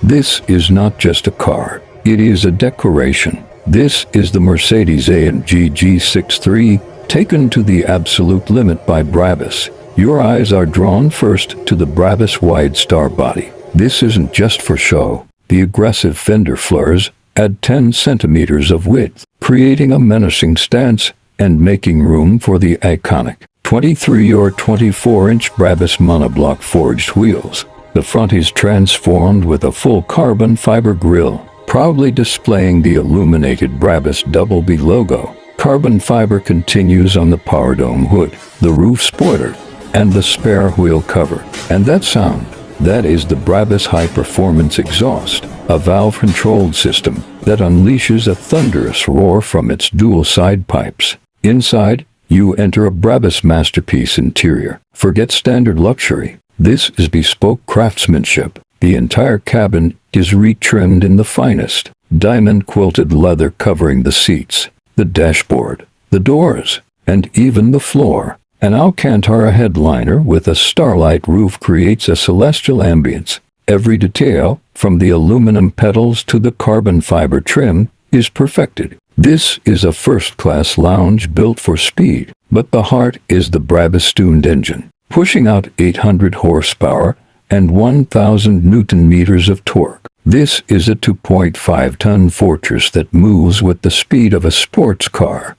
This is not just a car, it is a decoration. This is the Mercedes-AMG G63, taken to the absolute limit by BRABUS. Your eyes are drawn first to the BRABUS wide star body. This isn't just for show. The aggressive fender flares add 10 centimeters of width, creating a menacing stance and making room for the iconic 23 or 24-inch BRABUS monoblock forged wheels. The front is transformed with a full carbon fiber grille, proudly displaying the illuminated BRABUS Double B logo. Carbon fiber continues on the power dome hood, the roof spoiler, and the spare wheel cover. And that sound, that is the BRABUS high-performance exhaust, a valve-controlled system that unleashes a thunderous roar from its dual side pipes. Inside, you enter a BRABUS masterpiece interior. Forget standard luxury. This is bespoke craftsmanship. The entire cabin is retrimmed in the finest diamond-quilted leather, covering the seats, the dashboard, the doors, and even the floor. An Alcantara headliner with a starlight roof creates a celestial ambience. Every detail, from the aluminum pedals to the carbon fiber trim, is perfected. This is a first-class lounge built for speed, but the heart is the BRABUS-tuned engine, pushing out 800 horsepower and 1,000 newton-meters of torque. This is a 2.5-ton fortress that moves with the speed of a sports car.